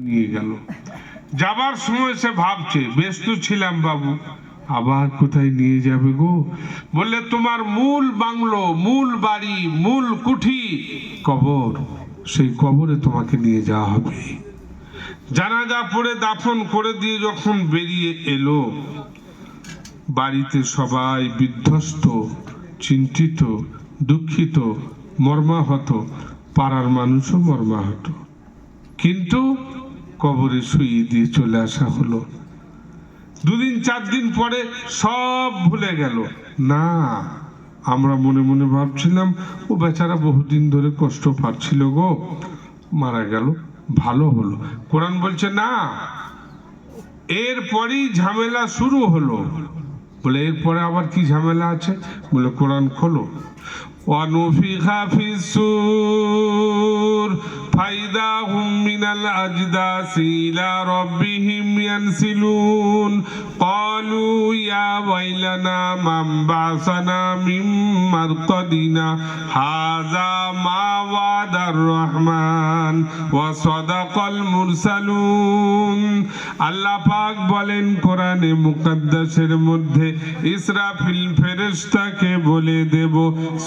নিয়ে গেল। যাবার সময় সে ভাবছে, ব্যস্ত ছিলাম বাবু, আবার কোথায় নিয়ে যাবে গো? বললে তোমার মূল বাংলো, মূল বাড়ি, মূল কুঠি কবর, সেই কবরে তোমাকে নিয়ে যাওয়া হবে। জানাজা পড়ে দাফন করে দিয়ে যখন বেরিয়ে এলো, বাড়িতে সবাই বিধ্বস্ত, চিন্তিত, দুঃখিত, মর্মাহত, পাড়ার মানুষও মর্মাহত। কিন্তু কবরে শুইয়ে দিয়ে চলে আসা হলো। দুদিন 4 দিন পরে সব ভুলে গেল। না, আমরা মনে মনে ভাবছিলাম ও বেচারা বহুদিন ধরে কষ্ট পাচ্ছিল গো, মারা গেল, ভালো হলো। কোরআন বলছে না, এরপরই ঝামেলা শুরু হলো। বলে এরপরে আবার কি ঝামেলা আছে? বলে কোরআন খোলো। ওয়ানুফিখা ফিসসূর ফাইদা হুম মিনাল আজদাসি ইলা রাব্বিহিম ইয়ানসিলুন ক্বালু ইয়া ওয়াইলানা মান বাসানা মিন মারকাদিনা হাযা মা ওয়াদার রহমান ওয়া সাদাকাল মুরসালুন। আল্লাহ পাক বলেন কোরআনে মুকাদ্দাসের মধ্যে, ইসরাফিল ফেরেশতাকে বলে দেব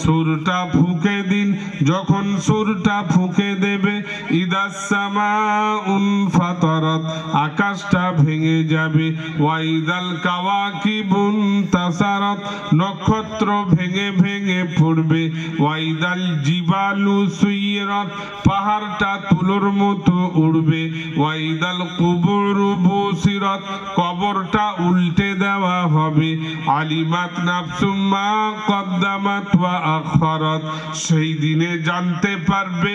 সূরটা ফুঁকে দিন। যখন সূরটা ফুঁকে দেবে, ইদাস সামাউন ফাতারাত, আকাশটা ভেঙে যাবে, ওয়াইদাল কাওয়াকিবুন তাসারাত, নক্ষত্র ভেঙে ভেঙে পড়বে, ওয়াইদাল জিবালু সুইরাত, পাহাড়টা তুলোর মতো উড়বে, ওয়াইদাল কুবুরু বুসিরাত, কবরটা উল্টে দেওয়া হবে, আলিমাত নাফসুম মা কদ্দামাত ওয়া আখারাত, সেই দিনে জানতে পারবে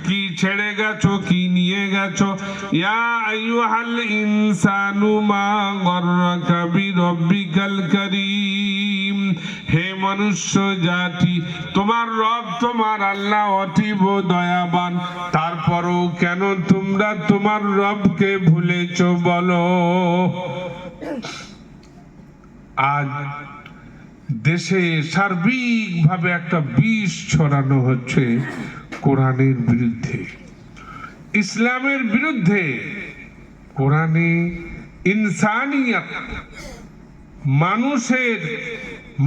কি ছেড়ে গেছো, কি নিয়ে গেছো। ইয়া আইয়ুহাল ইনসানু মা গররাকা বিরব্বিকাল কারীম, হে মনুষ্য জাতি, তোমার রব তোমার আল্লাহ অতীব দয়াবান, তারপরও কেন তোমরা তোমার রবকে ভুলেছো বলো? আজ দেশে সার্বিকভাবে একটা বিষ ছড়ানো হচ্ছে কোরআনের বিরুদ্ধে, ইসলামের বিরুদ্ধে। কোরআনে ইনসানিয়ত, মানুষের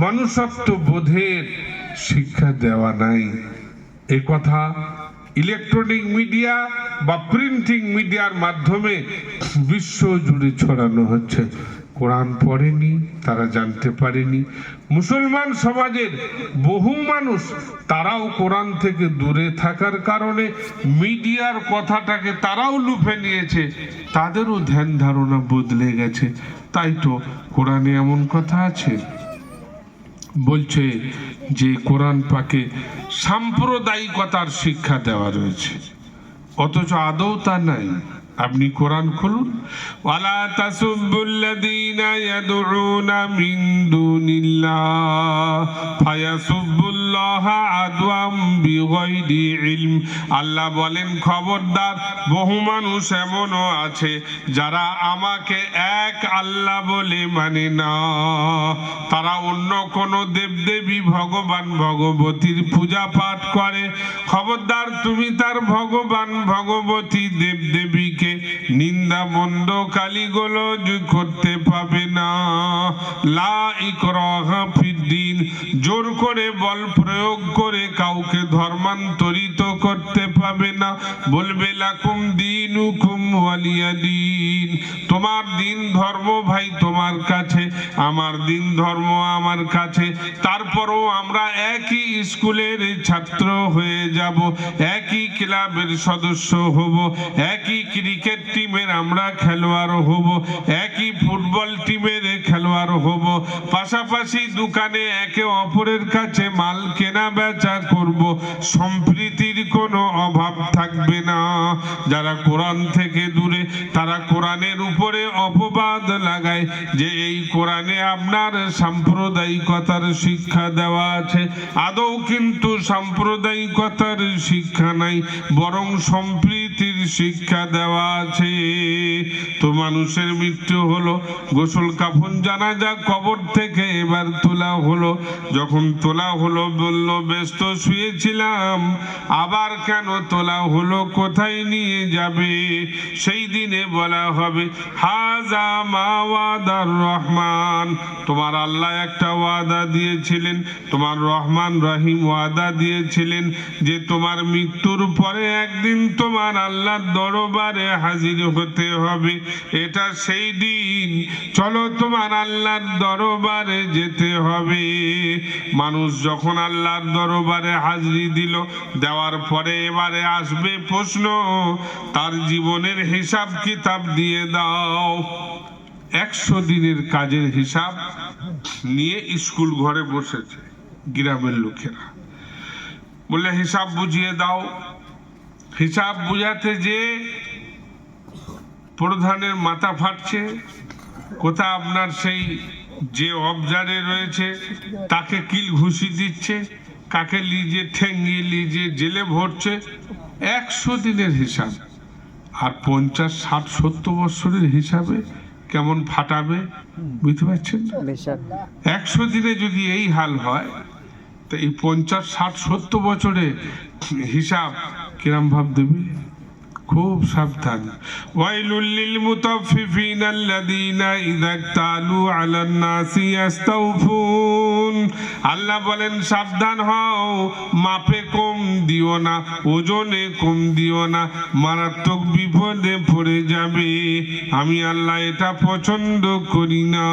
মনুষ্যত্ব বোধের শিক্ষা দেওয়া নাই। এ কথা ইলেকট্রনিক মিডিয়া বা প্রিন্টিং মিডিয়ার মাধ্যমে বিশ্ব জুড়ে ছড়ানো হচ্ছে। কোরআন পড়েনি, তারা জানতে পারেনি। মুসলমান সমাজের বহু মানুষ, তারাও কোরআন থেকে দূরে থাকার কারণে মিডিয়ার কথাটাকে তারাও লুফে নিয়েছে, তাদেরও ধ্যান ধারণা বদলে গেছে। তাই তো কোরআনে এমন কথা আছে, বলছে যে কোরআন পাকে সাম্প্রদায়িকতার শিক্ষা দেওয়া রয়েছে, অথচ আদৌ তা নাই। আপনি কোরআন খুলুন, ওয়ালা তাসুবুল্লাযীনা ইয়াদউনা মিন দুনিল্লাহ ফায়াসুবুল্লাহা আদওয়াম বিগাইরি ইলম। আল্লাহ বলেন, খবরদার, বহু মানুষ এমনও আছে যারা আমাকে এক আল্লাহ বলে মানে না, তারা অন্য কোন দেবদেবী, ভগবান, ভগবতীর পূজা পাঠ করে। খবরদার, তুমি তার ভগবান, ভগবতী, দেবদেবীকে নিন্দা মন্দ গালিগালাজ করতে পাবে না। লা ইকরাহা ফিদ্দিন, জোর করে বল প্রয়োগ করে কাউকে ধর্মান্তরিত করতে পাবে না। বলবে লাকুম দীনুকুম ওয়ালিয়া দীন, তোমার দিন ধর্ম ভাই তোমার কাছে, আমার দিন ধর্ম আমার কাছে। তারপরও আমরা একই স্কুলের ছাত্র হয়ে যাব, একই ক্লাবের সদস্য হব, একই ক্রিকেট টিমের আমরা খেলোয়াড় হব, একই ফুটবল টিমের খেলোয়াড় হব, পাশাপাশি দোকানে একে অপরের কাছে মাল কেনা বেচা করব, সম্প্রীতির কোনো অভাব থাকবে না। যারা কোরআন থেকে দূরে, তারা কোরআনের উপরে অপবাদ লাগায় যে এই কোরআনে আপনার সাম্প্রদায়িকতার শিক্ষা দেওয়া আছে। আদৌ কিন্তু সাম্প্রদায়িকতার শিক্ষা নাই, বরং সম্প্রীতির শিক্ষা দেওয়া আছে। হবে। তো মানুষের মৃত্যু হলো, গোসল কাফন জানাজা কবর থেকে এবার তোলা হলো। যখন তোলা হলো বলল ব্যস্ত শুয়েছিলাম, আবার কেন তোলা হলো, কোথায় নিয়ে যাবে? সেই দিনে বলা হবে হাজা মা ওয়াদার রহমান, তোমার আল্লাহ একটা ওয়াদা দিয়েছিলেন, তোমার রহমান রহিম ওয়াদা দিয়েছিলেন যে তোমার মৃত্যুর পরে একদিন তোমার আল্লাহর দরবারে হাজির হতে হবে। এটা সেই দিন, চলো তোমার আল্লাহর দরবারে যেতে হবে। মানুষ যখন আল্লাহর দরবারে হাজিরি দিল, দেওয়ার পরে এবারে আসবে প্রশ্ন, তার জীবনের হিসাব কিতাব দিয়ে দাও। 100 দিনের কাজের হিসাব নিয়ে স্কুল ঘরে বসেছে গ্রামের লোকেরা, বলে হিসাব বুঝিয়ে দাও। হিসাব বুঝাতে যে প্রধানের মাথা ফাটছে, কোথা আপনার সেই যে অবজারে রয়েছে তাকে কিল ঘুষি দিচ্ছে, কাকে লিজে ঠেঙ্গিয়ে লিজে জেলে ভরছে। 100 দিনের হিসাব, আর 50, 60, 70 বছরের হিসাবে কেমন ফাটাবে বুঝতে পারছেন? 100 দিনে যদি এই হাল হয়, তো এই 50, 60, 70 বছরে হিসাব কিরম ভাব দেবে? খুব সাবধান। ওয়াইলুল লিল মুতাফফিফিনা আল্লাযীনা ইযা ইকতালু আলান নাসি ইস্তাওফুন। আল্লাহ বলেন সাবধান হও, মাপে কম দিও না, ওজনে কম দিও না, মারাত্মক বিপদে পড়ে যাবে। আমি আল্লাহ এটা পছন্দ করি না।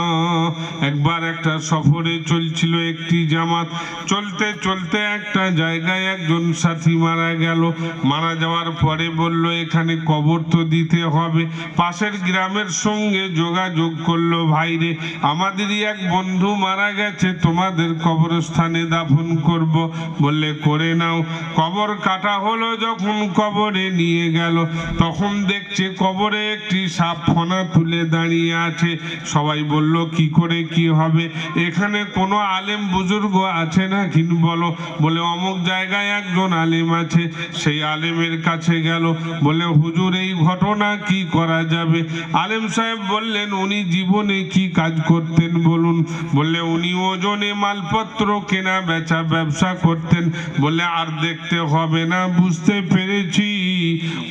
একবার একটা সফরে চলছিল একটি জামাত, চলতে চলতে একটা জায়গায় একজন সাথী মারা গেল। মারা যাওয়ার পরে বলল এখানে কবর তো দিতে হবে। পাশের গ্রামের সঙ্গে যোগাযোগ করলো, ভাইরে আমাদেরই এক বন্ধু মারা গেছে, তোমাদের কবরস্থানে দাফন করব। বললে করে নাও। কবর কাটা হলো, যখন কবরে নিয়ে গেল তখন দেখছে কবরে একটি সাপ ফনা তুলে দাঁড়িয়ে আছে। সবাই বলল কি করে কি হবে, এখানে কোনো আলেম বুজুর্গ আছে না কিন বলো। বলে অমুক জায়গায় একজন আলেম আছে। সেই আলেমের কাছে গেল, বলে হুজুর এই ঘটনা কি করা যাবে? আলেম সাহেব বললেন উনি জীবনে কি কাজ করতেন বলুন? বললে উনি ওজনে মালপত্র কেনা বেচা ব্যবসা করতেন। বলে আর দেখতে হবে না, বুঝতে পেরেছি,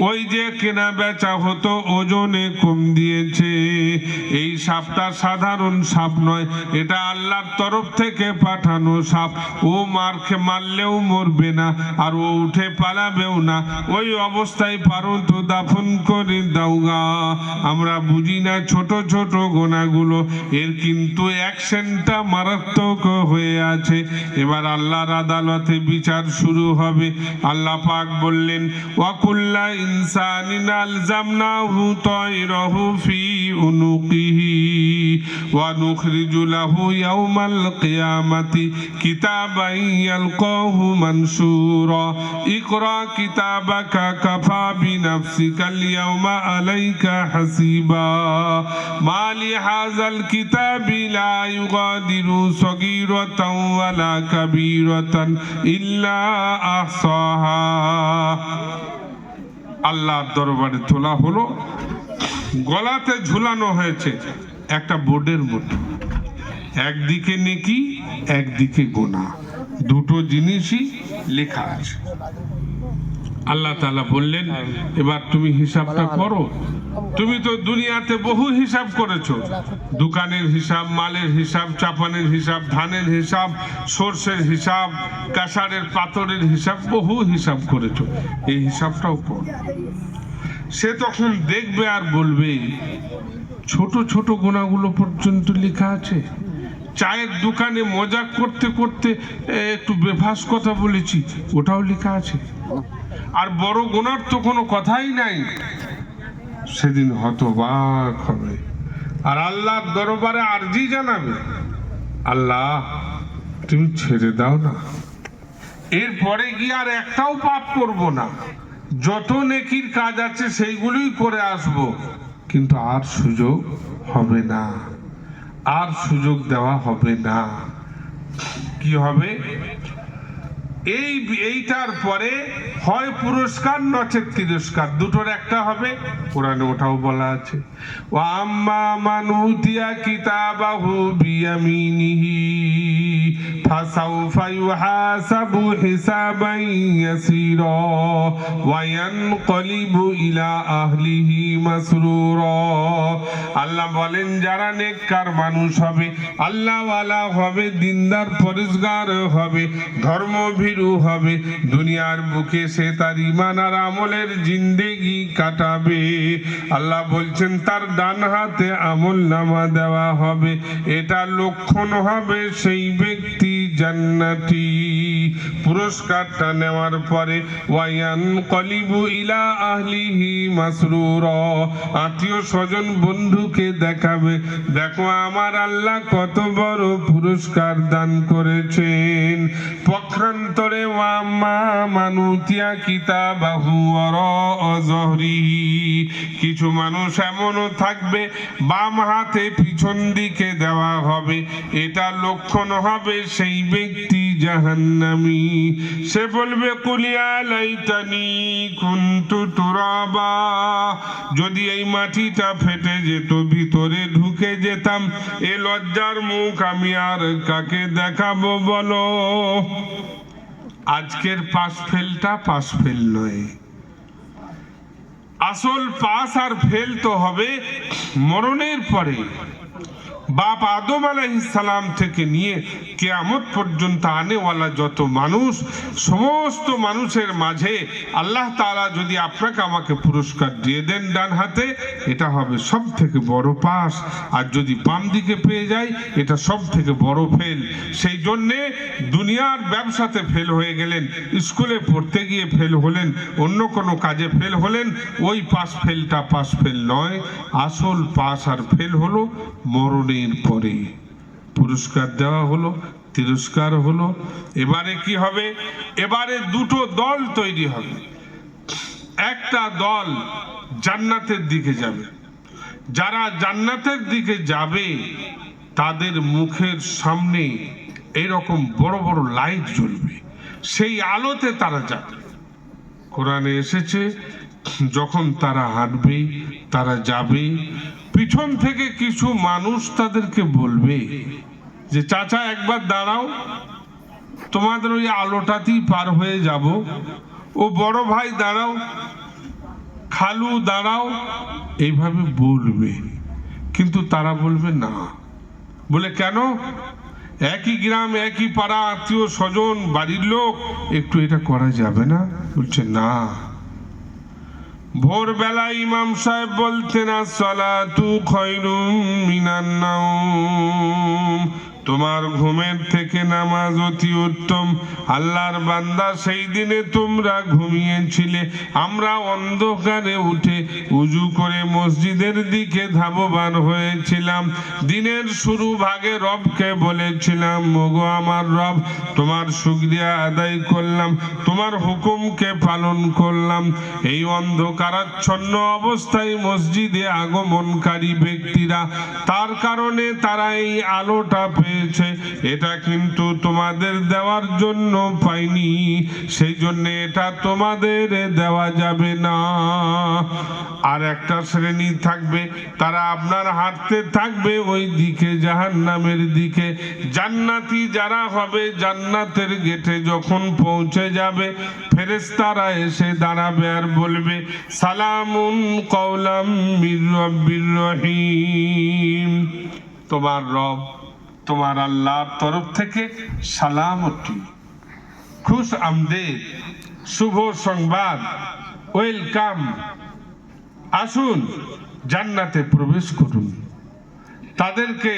ওই যে কেনা বেচা হতো ওজনে কম দিয়েছে। এই সাপটা সাধারণ সাপ নয়, এটা আল্লাহর তরফ থেকে পাঠানো সাপ। ও মারলেও মরবে না, আর ও উঠে পালাবেও না। ওই অবস্থায় পারো তো দাফন করে দাওগা। আমরা বুঝি না ছোট ছোট গোনাগুলো, এর কিন্তু অ্যাকশনটা মারাত্মক হয়ে আছে। এবার আল্লাহর আদালতে বিচার শুরু হবে। আল্লাহ পাক বললেন ওয়াকুল্লা ইনসানিন আলজামনাহু তায়রাহু ফি উনুকিহি ওয়া নুখরিজু লাহু ইয়াওমাল কিয়ামাতি কিতাবান ইয়ালকাহু মানসুরা ইকরা কিতাবাকা কাফা বিনাফসিকাল ইয়াওমা আলাইকা হাসিবা মা লিহাযাল কিতাবি লা ইউগাদিরু সগীরাতান ওয়ালা কাবীরাতান ইল্লা আহসাহা। আল্লাহর দরবারে তোলা হলো, গলাতে ঝুলানো হয়েছে একটা বোর্ডের মতো, একদিকে নেকি একদিকে গুনাহ, দুটো জিনিসই লেখা আছে। আল্লাহ তাআলা বললেন এবার তুমি হিসাবটা করো। তুমি তো দুনিয়াতে বহু হিসাব করেছো, দোকানের হিসাব, মালের হিসাব, চাপানের হিসাব, ধানের হিসাব, সরষের হিসাব, কাঁসারের পাথরের হিসাব, বহু হিসাব করেছো, এই হিসাবটাও কর। সে তখন দেখবে আর বলবে ছোট ছোট গোনাগুলো পর্যন্ত লেখা আছে। চায়ের দোকানে মজাক করতে করতে একটু বেফাস কথা বলেছি, ওটাও লেখা আছে। আর বড় গোনার তো কোনো কথাই নাই। সেদিন হতবাক হবে আর আল্লাহর দরবারে আরজি জানাবে, আল্লাহ তুমি ছেড়ে দাও না, এরপরে গিয়ে আর একটাও পাপ করব না, যত নেকির কাজ আছে সেইগুলোই করে আসব, কিন্তু আর সুযোগ হবে না, আর সুযোগ দেওয়া হবে না। কি হবে? এইটার পরে হয় পুরস্কার নচেত তিরস্কার, দুটোর একটা হবে। কোরআনে ওটাও বলা আছে, ওয়া আম্মা মান উতিয়া কিতাবাহু বিয়ামিনিহি ফাসাউফা ইউহাসাবু হিসাবান ইয়াসীরা ওয়া ইয়ানকালিবু ইলা আহলিহি মাসরুরা। আল্লাহ বলেন যারা নেককার মানুষ হবে, আল্লাহওয়ালা হবে, দিনদার পরেজগার হবে, ধর্মভীরু হবে, দুনিয়ার বুকে সে তার ঈমান আর আমলের জিন্দেগি কাটাবে। আল্লাহ বলছেন তার ডান হাতে আমলনামা দেওয়া হবে, এটা লক্ষণ হবে সেই ব্যক্তি জান্নাতি। পুরস্কারটা নেওয়ার পরে ওয়ায়ানকালিবু ইলা আহলিহি মাসরুরা, আত্মীয় স্বজন বন্ধুকে দেখাবে, দেখো আমার আল্লাহ কত বড় পুরস্কার দান করেছেন। পক্ষান্তরে ওয়া আম্মা মান উতিয়া কিতাবাহু ওয়ারা যহরিহি, কিছু মানুষ এমনও থাকবে বাম হাতে পিছন দিকে দেওয়া হবে, এটা লক্ষণ হবে সেই ব্যক্তি জাহান্নামী। সে বলবে কুলিয়া লাইতানি কুনতু তুরাবা, যদি এই মাটিটা ফেটে যেত, ভিতরে ঢুকে যেতাম, এ লজ্জার মুখ আমি আর কাকে দেখাবো বলো। আজকের পাশ ফেলটা পাশ ফেল নয়, আসল পাস আর ফেল তো হবে মরণের পরে। বাপ আদম আলাইহিস সালাম থেকে নিয়ে কিয়ামত পর্যন্ত আনেওয়ালা যত মানুষ, সমস্ত মানুষের মাঝে আল্লাহ তাআলা যদি আপনাকে আমাকে পুরস্কার দিয়ে দেন ডান হাতে, এটা হবে সব থেকে বড় পাস। আর যদি বাম দিকে পেয়ে যায়, এটা সব থেকে বড় ফেল। সেই জন্যে দুনিয়ার ব্যবসাতে ফেল হয়ে গেলেন, স্কুলে পড়তে গিয়ে ফেল হলেন, অন্য কোনো কাজে ফেল হলেন, ওই পাস ফেলটা পাস ফেল নয়। আসল পাস আর ফেল হলো মরণের পরে। পুরস্কার দেওয়া হলো, তিরস্কার হলো। এবারে কি হবে? এবারে দুটো দল তৈরি হবে। একটা দল জান্নাতের দিকে যাবে, যারা জান্নাতের দিকে যাবে তাদের মুখের সামনে এরকম বড় বড় লাইট জ্বলবে, সেই আলোতে তারা যাবে। কোরআনে এসেছে যখন তারা হাঁটবে, তারা যাবে, পিছন থেকে কিছু মানুষ তাদেরকে বলবে যে চাচা একবার দাঁড়াও, তোমাদের ওই আলোটাতেই পার হয়ে যাব। ও বড় ভাই দাঁড়াও, খালু দাঁড়াও, এইভাবে বলবে। কিন্তু তারা বলবে না। বলে কেন? একই গ্রাম, একই পাড়া, আত্মীয় স্বজন, বাড়ির লোক, একটু এটা করা যাবে না? বলছে না। ভোরবেলা ইমাম সাহেব বলতেন আসসালাতু খায়রুম মিনান নাওম, তোমার ঘুমের থেকে নামাজ অতি উত্তম। আল্লাহর বান্দা, সেই দিনে তোমরা ঘুমিয়েছিলে, আমরা অন্ধকারে উঠে উজু করে মসজিদের দিকে ধাবমান হয়েছিলাম। দিনের শুরু ভাগে রবকে বলেছিলাম, ওগো আমার রব, তোমার শুকরিয়া আদায় করলাম, তোমার হুকুমকে পালন করলাম। এই অন্ধকারাচ্ছন্ন অবস্থায় মসজিদে আগমনকারী ব্যক্তিরা, তার কারণে তারা এই আলোটা পেয়েছে। এটা কিন্তু তোমাদের দেওয়ার জন্য পাইনি, সেই জন্য এটা তোমাদের দেওয়া যাবে না। আর একটা শ্রেণী থাকবে, তারা আপনার হাঁটতে থাকবে ওই দিকে, জাহান্নামের দিকে। জান্নাতি যারা হবে, জান্নাতের গেটে যখন পৌঁছে যাবে, ফেরেশতারা এসে দাঁড়াবে আর বলবে সালামুন কওলাম মির রাব্বির রহিম, তোমার রব, তোমার আল্লাহর তরফ থেকে সালামতি, খুশ আমদেদ, শুভ সংবাদ, ওয়েলকাম, আসুন জান্নাতে প্রবেশ করুন। তাদেরকে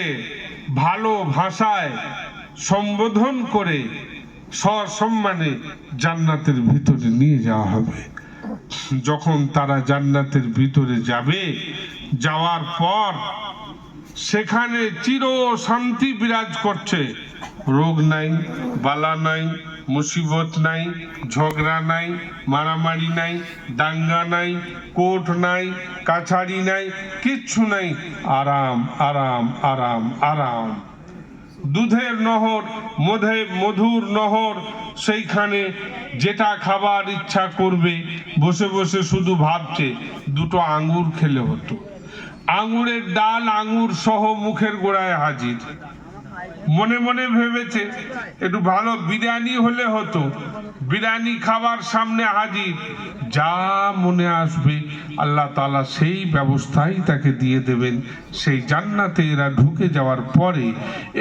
ভালো ভাষায় সম্বোধন করে সসম্মানে জান্নাতের ভিতরে নিয়ে যাওয়া হবে। যখন তারা জান্নাতের ভিতরে যাবে, যাওয়ার পর সেখানে চির শান্তি বিরাজ করছে। রোগ নাই, বালা নাই, মুসিবত নাই, ঝগড়া নাই, মারামারি নাই, দাঙ্গা নাই, কোর্ট নাই, কাছারি নাই, কিচ্ছু নাই। আরাম আরাম আরাম আরাম। দুধের নহর, মধুর নহর, সেইখানে যেটা খাবার ইচ্ছা করবে বসে বসে শুধু ভাবছে দুটো আঙ্গুর খেলে হতো। আঙ্গুরের ডাল আঙ্গুর সহ মুখের গোড়ায় হাজির। মনে মনে ভেবেছে একটু ভালো বিরিয়ানি হলে হতো, বিরিয়ানি খাবার সামনে হাজির। যা মনে আসবে আল্লাহ তাআলা সেই ব্যবস্থাই তাকে দিয়ে দেবেন। সেই জান্নাতে এরা ঢুকে যাওয়ার পরে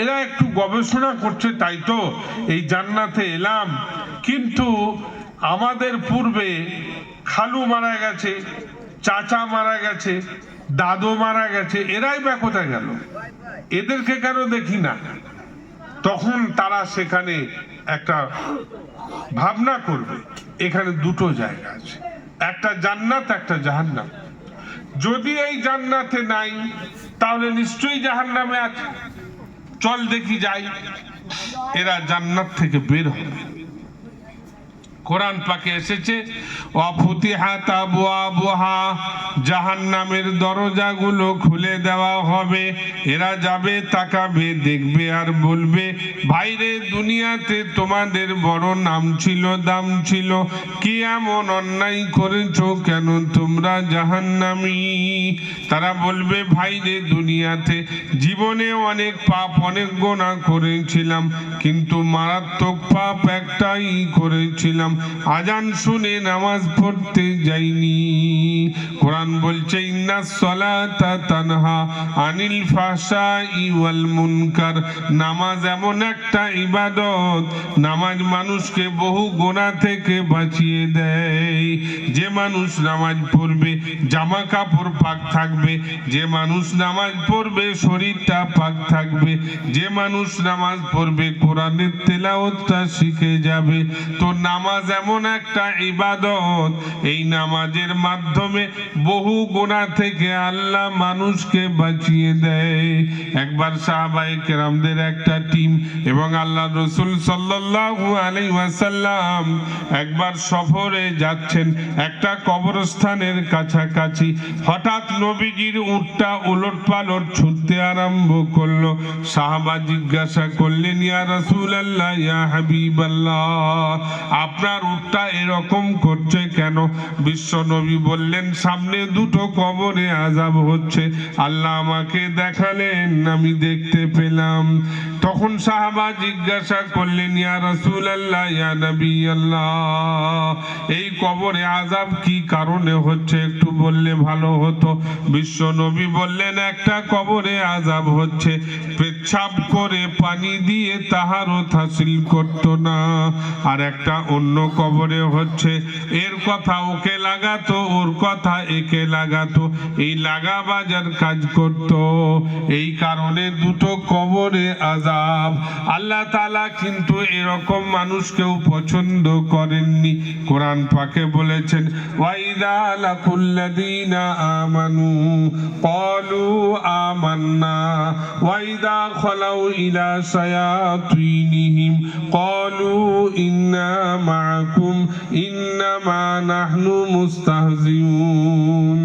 এরা একটু গবেষণা করছে, তাই তো এই জান্নাতে এলাম, কিন্তু আমাদের পূর্বে খালু মারা গেছে, চাচা মারা গেছে, দাদু মারা গেছে, এরাই বা কোথায় গেল, এদেরকে কেন দেখি না? তখন তারা সেখানে একটা ভাবনা করবে, এখানে দুটো জায়গা আছে, একটা জান্নাত একটা জাহান্নাম। যদি এই জান্নাতে নাই তাহলে নিশ্চয়ই জাহান্নামে আছে, চল দেখি যাই। এরা জান্নাত থেকে বের হবে। কোরআন পাকে এসেছে ওয়াফুতিহাত আবওয়াবুহা, জাহান্নামের দরজাগুলো খুলে দেওয়া হবে। এরা যাবে, তাকাবে, দেখবে আর বলবে, ভাইরে দুনিয়াতে তোমাদের বড় নাম ছিল, দাম ছিল, কি এমন অন্যায় করেছো, কেন তোমরা জাহান্নামী? তারা বলবে, ভাইরে দুনিয়াতে জীবনে অনেক পাপ অনেক গুনাহ করেছিলাম, কিন্তু মারাত্মক পাপ একটাই করেছিলাম, আজান শুনে নামাজ পড়তে যাইনি। কোরআন বলছে ইন্নাস সালাতা তানহা আনিল ফাহশাই ওয়াল মুনকার, নামাজ এমন একটা ইবাদত, নামাজ মানুষকে বহু গুনাহ থেকে বাঁচিয়ে দেয়। যে মানুষ নামাজ পড়বে জামা কাপড় পাক থাকবে, যে মানুষ নামাজ পড়বে শরীরটা পাক থাকবে, যে মানুষ নামাজ পড়বে কোরআনের তেলাওয়াতটা শিখে যাবে। তো নামাজ এমন একটা ইবাদত, এই নামাজের মাধ্যমে বহু গুনাহ থেকে আল্লাহ মানুষকে বাঁচিয়ে দেয়। একবার সাহাবায়ে কেরামদের একটা টিম এবং আল্লাহ রাসূল সাল্লাল্লাহু আলাইহি ওয়াসাল্লাম একবার সফরে যাচ্ছেন একটা কবরস্থানের কাছাকাছি। হঠাৎ নবীজির উটটা উলটপালট ছুটতে আরম্ভ করলো। সাহাবা জিজ্ঞাসা করলেন, ইয়া রাসূলুল্লাহ, ইয়া হাবিবাল্লাহ, আপনার উটটা এরকম করছে কেন? বিশ্ব নবী বললেন, সামনে দুটো কবরে আযাব হচ্ছে, আল্লাহ আমাকে দেখালেন, আমি দেখতে পেলাম। তখন সাহাবা জিজ্ঞাসা করলেন, ইয়া রাসূলুল্লাহ, ইয়া নবী আল্লাহ, এই কবরে আযাব কি কারণে হচ্ছে একটু বললে ভালো হতো। বিশ্ব নবী বললেন, একটা কবরে আযাব হচ্ছে পেচ্ছাপ করে পানি দিয়ে তাহারত হাসিল করতো না, আর একটা অন্য কবরে হচ্ছে এর কথা ওকে লাগাতো, ওর কথা একে লাগাতো, এই লাগা বাজার কাজ করত, এই কারণে দুটো কবরে আযাব। আল্লাহ তাআলা কিন্তু এরকম মানুষকেও পছন্দ করেননি। কোরআন পাকে বলেছেন, ওয়াইদা লাকুল্লাযীনা আমানু ক্বালু আমান্না ওয়াইদা খালাউ ইলা শায়াতিনিহিম ক্বালু ইন্না মাআকুম ইন্নামা নাহনু মুস্তাহজিউন।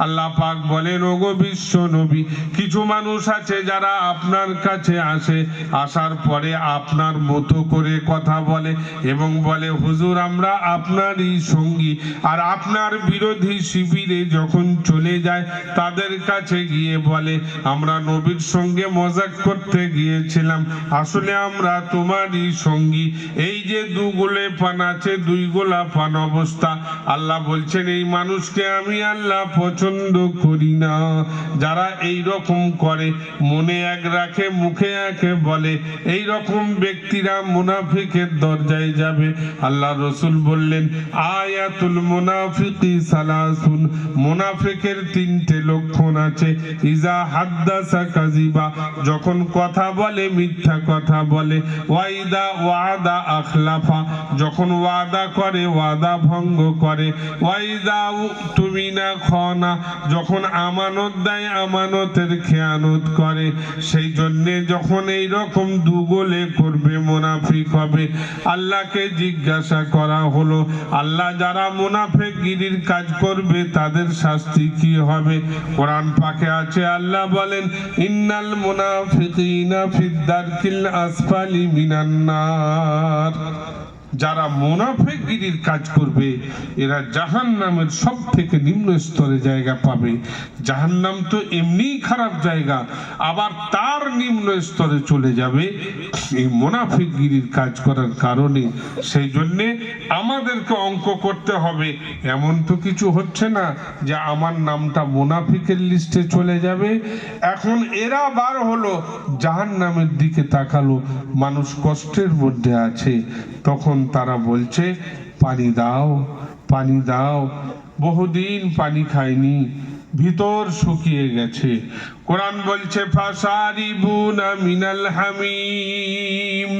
আল্লাহ পাক বলেন, ওগো বিশ্ব নবী, কিছু মানুষ আছে যারা আপনার কাছে আসে, আসার পরে আপনার মতো করে কথা বলে এবং বলে, হুজুর আমরা আপনারই সঙ্গী, আর আপনার বিরোধী শিবিরে যখন চলে যায় তাদের কাছে গিয়ে বলে, আমরা নবীর সঙ্গে মজাক করতে গিয়েছিলাম, আসলে আমরা তোমারই সঙ্গী। এই যে দুগুলে পান আছে, দুই গোলা পান অবস্থা। আল্লাহ বলছেন, এই মানুষকে আমি আল্লাহ পছন্দ করি না। যারা এই রকম করে, মনে এক রাখে মুখে একে বলে, এই রকম ব্যক্তিরা মুনাফিকের দরজায় যাবে। আল্লাহ রাসূল বললেন, আয়াতুল মুনাফিকি সালাসুন, মুনাফিকের তিনটে লক্ষণ আছে। ইজা হাদ্দাসা কাযিবা, যখন কথা বলে মিথ্যা কথা বলে। ওয়াইদা ওয়াদা আখলাফা, যখন ওয়াদা করে ওয়াদা ভঙ্গ করে। ওয়াইদা তুমিনা খানা, যখন আমানত দেয় আমানতের খেয়ানত করে। সেই জন্য যখন এই রকম দুগোলে করবে মুনাফিক হবে। আল্লাহকে জিজ্ঞাসা করা হলো, আল্লাহ যারা মুনাফিকগিরির কাজ করবে তাদের শাস্তি কি হবে? কোরআন পাকে আছে, আল্লাহ বলে বলেন ইন্নাল মুনাফিকিনা ফিদ দারকিল আসফালি মিনান নার, যারা মুনাফিকগিরির কাজ করবে এরা জাহান্নামের সব থেকে নিম্ন স্তরে জায়গা পাবে। জাহান্নাম তো এমনিই খারাপ জায়গা, আবার তার নিম্ন স্তরে চলে যাবে এই মুনাফিকগিরির কাজ করার কারণে। সেই জন্যে আমাদেরকে অঙ্ক করতে হবে। এমন তো কিছু হচ্ছে না যে আমার নামটা মুনাফিকের লিস্টে চলে যাবে। এখন এরা বার হলো, জাহান্নামের দিকে তাকালো, মানুষ কষ্টের মধ্যে আছে, তখন তারা বলছে পানি দাও, পানি দাও। বহুদিন পানি খায়নি, ভিতর শুকিয়ে গেছে। কোরআন বলছে ফাসারিবুনা মিনাল হামিম,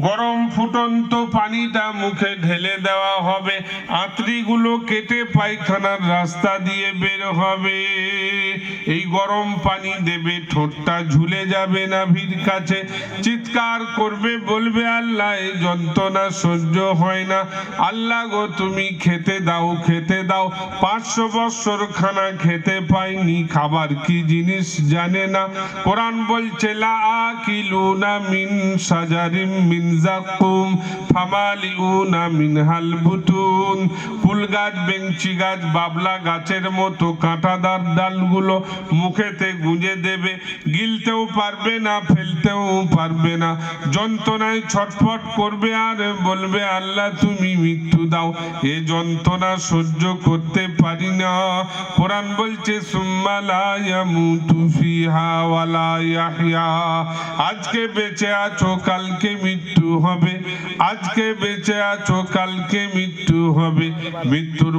গরম ফুটন্ত পানিটা মুখে ঢেলে দেওয়া হবে, আঁতড়িগুলো কেটে পায়খানার রাস্তা দিয়ে বের হবে। এই গরম পানি দেবে, ঠোঁটটা ঝুলে যাবে নাভির কাছে, চিৎকার করবে, বলবে আল্লাহ এই যন্ত্রণা সহ্য হয় না, আল্লাহ গো তুমি খেতে দাও, খেতে দাও। 500 বছর খানা খেতে পাইনি, খাবার কি জিনিস জানে না। কোরআন বলছে লা আকিলুনা মিন শাজারিম মিন যাকুম ফামালিউনা মিনহাল বুতুন, ফুল গাছ, বেঞ্চি গাছ, বাবলা গাছের মতো কাঁটাদার ডালগুলো মুখেতে গুঁজে দেবে, গিলতেও পারবে না, ফেলতেও পারবে না, যন্ত্রণায় ছটফট করবে আর বলবে আল্লাহ তুমি মৃত্যু দাও, এ যন্ত্রণা সহ্য করতে পারি না। কোরআন বলছে সুম্মা লা ইয়ামুতু ফিহা ওয়ালা ইয়াহইয়া, আজকে বেঁচে আছো কালকে মৃত্যু হবে, আজকে বেঁচে আছো কালকে মৃত্যু হবে। মৃত্যুর